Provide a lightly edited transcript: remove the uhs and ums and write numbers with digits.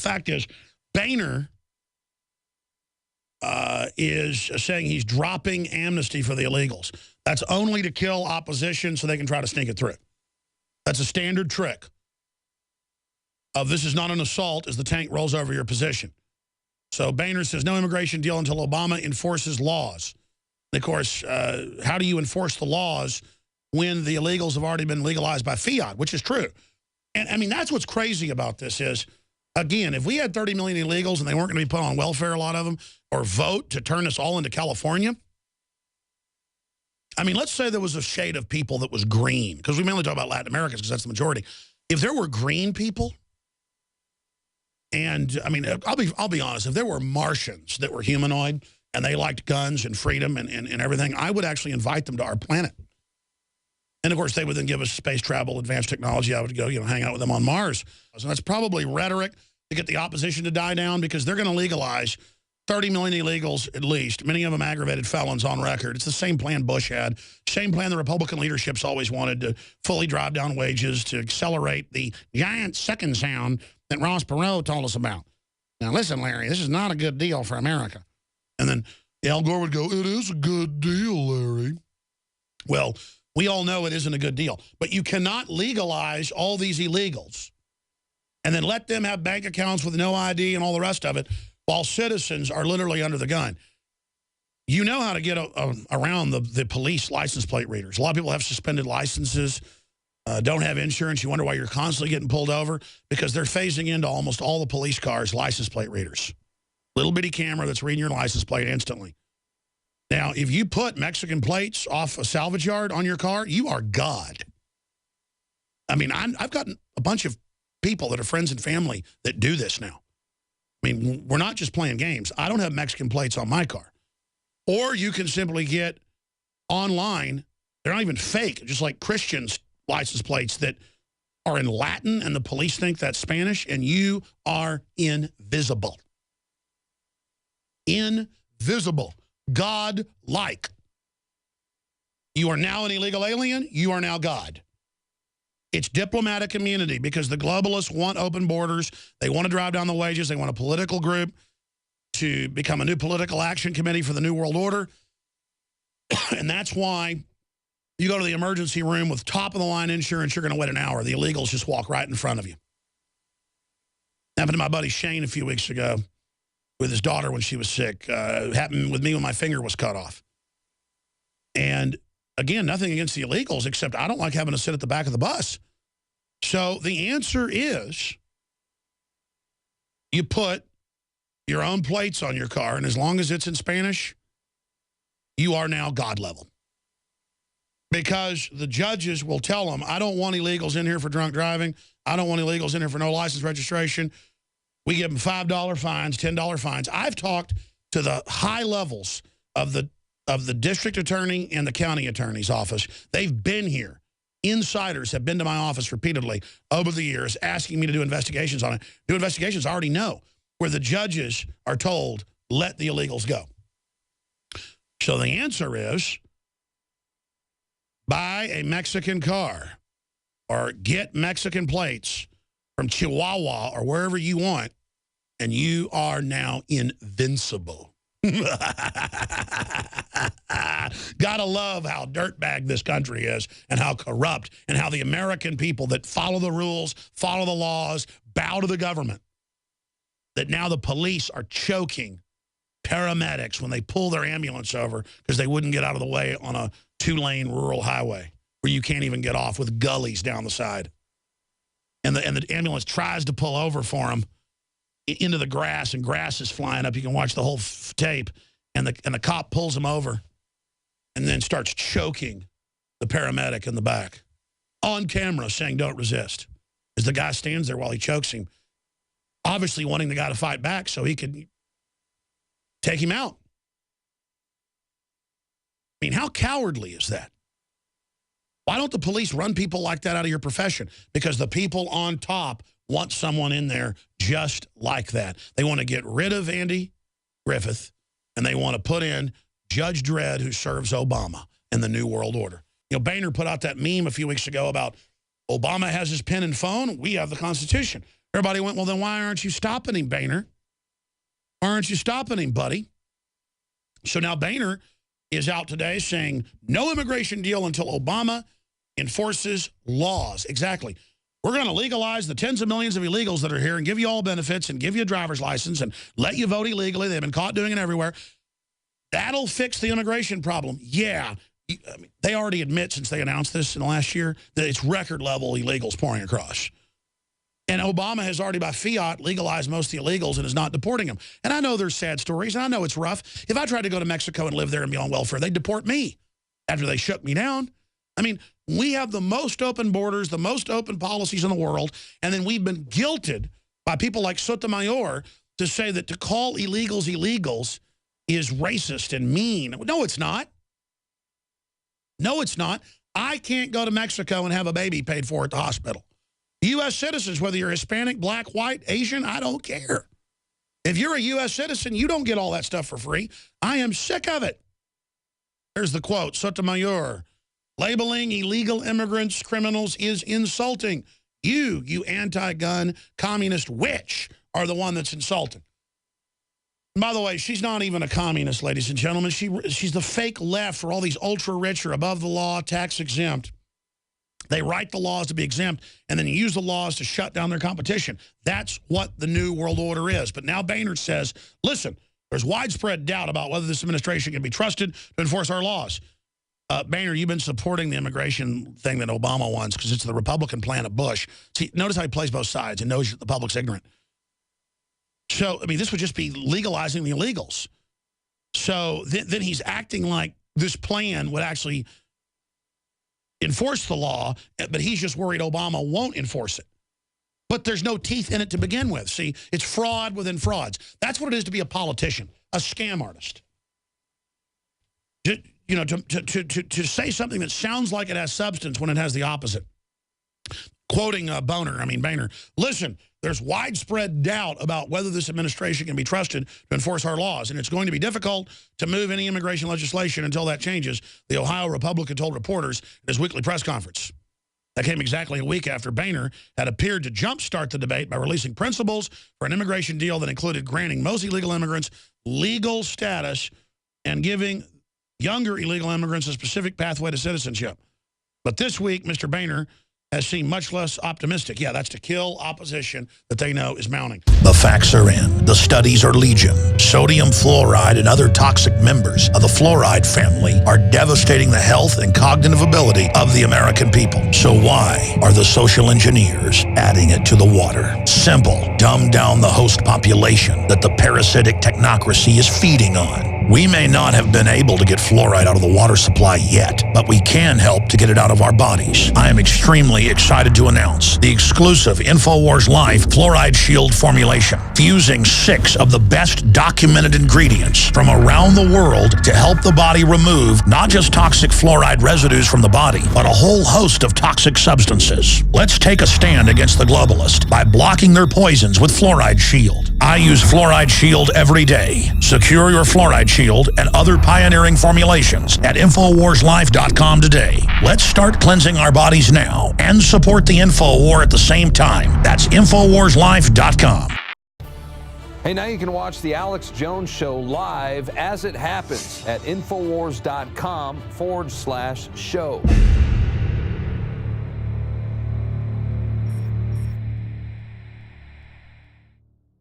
fact is, Boehner is saying he's dropping amnesty for the illegals. That's only to kill opposition so they can try to sneak it through. That's a standard trick of this is not an assault as the tank rolls over your position. So Boehner says no immigration deal until Obama enforces laws. And of course, how do you enforce the laws when the illegals have already been legalized by fiat, which is true. And I mean, that's what's crazy about this is, again, if we had 30 million illegals and they weren't going to be put on welfare, a lot of them, or vote to turn us all into California. I mean, let's say there was a shade of people that was green, because we mainly talk about Latin Americans because that's the majority. If there were green people, and I mean, I'll be honest, if there were Martians that were humanoid and they liked guns and freedom and everything, I would actually invite them to our planet. And of course, they would then give us space travel, advanced technology. I would go, hang out with them on Mars. So that's probably rhetoric to get the opposition to die down, because they're going to legalize 30 million illegals at least, many of them aggravated felons on record. It's the same plan Bush had, same plan the Republican leadership's always wanted, to fully drive down wages, to accelerate the giant second sound that Ross Perot told us about. Now, listen, Larry, this is not a good deal for America. And then Al Gore would go, it is a good deal, Larry. Well, we all know it isn't a good deal. But you cannot legalize all these illegals and then let them have bank accounts with no ID and all the rest of it while citizens are literally under the gun. You know how to get around the police license plate readers. A lot of people have suspended licenses, don't have insurance. You wonder why you're constantly getting pulled over, because they're phasing into almost all the police cars license plate readers. Little bitty camera that's reading your license plate instantly. Now, if you put Mexican plates off a salvage yard on your car, you are God. I mean, I've gotten a bunch of people that are friends and family that do this now. I mean, we're not just playing games. I don't have Mexican plates on my car. Or you can simply get online. They're not even fake, just like Christians' license plates that are in Latin and the police think that's Spanish, and you are invisible. Invisible. God-like. You are now an illegal alien. You are now God. It's diplomatic immunity, because the globalists want open borders. They want to drive down the wages. They want a political group to become a new political action committee for the New World Order. And that's why you go to the emergency room with top-of-the-line insurance, you're going to wait an hour. The illegals just walk right in front of you. Happened to my buddy Shane a few weeks ago with his daughter when she was sick. Happened with me when my finger was cut off. And again, nothing against the illegals, except I don't like having to sit at the back of the bus. So the answer is you put your own plates on your car, and as long as it's in Spanish, you are now God level. Because the judges will tell them, I don't want illegals in here for drunk driving. I don't want illegals in here for no license registration. We give them $5 fines, $10 fines. I've talked to the high levels of the district attorney and the county attorney's office. They've been here. Insiders have been to my office repeatedly over the years asking me to do investigations on it. Do investigations I already know, where the judges are told, let the illegals go. So the answer is, buy a Mexican car or get Mexican plates from Chihuahua or wherever you want, and you are now invincible. Gotta love how dirtbag this country is, and how corrupt, and how the American people that follow the rules, follow the laws, bow to the government, that now the police are choking paramedics when they pull their ambulance over because they wouldn't get out of the way on a 2-lane rural highway where you can't even get off, with gullies down the side. And the ambulance tries to pull over for them into the grass, and grass is flying up. You can watch the whole tape, and the cop pulls him over and then starts choking the paramedic in the back on camera, saying, don't resist, as the guy stands there while he chokes him, obviously wanting the guy to fight back so he could take him out. I mean, how cowardly is that? Why don't the police run people like that out of your profession? Because the people on top want someone in there just like that. They want to get rid of Andy Griffith, and they want to put in Judge Dredd, who serves Obama and the New World Order. You know, Boehner put out that meme a few weeks ago about Obama has his pen and phone. We have the Constitution. Everybody went, well, then why aren't you stopping him, Boehner? Why aren't you stopping him, buddy? So now Boehner is out today saying no immigration deal until Obama enforces laws. Exactly. We're going to legalize the tens of millions of illegals that are here and give you all benefits and give you a driver's license and let you vote illegally. They've been caught doing it everywhere. That'll fix the immigration problem. Yeah. I mean, they already admit, since they announced this in the last year, that it's record level illegals pouring across. And Obama has already, by fiat, legalized most of the illegals and is not deporting them. And I know there's sad stories, and I know it's rough. If I tried to go to Mexico and live there and be on welfare, they'd deport me after they shook me down. I mean, we have the most open borders, the most open policies in the world, and then we've been guilted by people like Sotomayor to say that to call illegals illegals is racist and mean. No, it's not. No, it's not. I can't go to Mexico and have a baby paid for at the hospital. U.S. citizens, whether you're Hispanic, black, white, Asian, I don't care. If you're a U.S. citizen, you don't get all that stuff for free. I am sick of it. There's the quote, Sotomayor. Labeling illegal immigrants criminals is insulting. You anti-gun communist witch, are the one that's insulting. And by the way, she's not even a communist, ladies and gentlemen. She's the fake left for all these ultra-rich or above-the-law, tax-exempt. They write the laws to be exempt and then use the laws to shut down their competition. That's what the new world order is. But now Boehner says, listen, there's widespread doubt about whether this administration can be trusted to enforce our laws. Boehner, you've been supporting the immigration thing that Obama wants because it's the Republican plan of Bush. See, notice how he plays both sides and knows the public's ignorant. So, I mean, this would just be legalizing the illegals. So then he's acting like this plan would actually enforce the law, but he's just worried Obama won't enforce it. But there's no teeth in it to begin with. See, it's fraud within frauds. That's what it is to be a politician, a scam artist. You know, to say something that sounds like it has substance when it has the opposite. Quoting Boehner, listen, there's widespread doubt about whether this administration can be trusted to enforce our laws, and it's going to be difficult to move any immigration legislation until that changes, the Ohio Republican told reporters at his weekly press conference. That came exactly a week after Boehner had appeared to jumpstart the debate by releasing principles for an immigration deal that included granting most illegal immigrants legal status and giving younger illegal immigrants a specific pathway to citizenship. But this week, Mr. Boehner has seemed much less optimistic. Yeah, that's to kill opposition that they know is mounting. The facts are in. The studies are legion. Sodium fluoride and other toxic members of the fluoride family are devastating the health and cognitive ability of the American people. So why are the social engineers adding it to the water? Simple. Dumb down the host population that the parasitic technocracy is feeding on. We may not have been able to get fluoride out of the water supply yet, but we can help to get it out of our bodies. I am extremely excited to announce the exclusive InfoWars Life Fluoride Shield formulation, fusing 6 of the best documented ingredients from around the world to help the body remove not just toxic fluoride residues from the body, but a whole host of toxic substances. Let's take a stand against the globalist by blocking their poisons with Fluoride Shield. I use Fluoride Shield every day. Secure your Fluoride Shield and other pioneering formulations at InfoWarsLife.com today. Let's start cleansing our bodies now and support the info war at the same time. That's InfoWarsLife.com. Hey, now you can watch The Alex Jones Show live as it happens at InfoWars.com/show.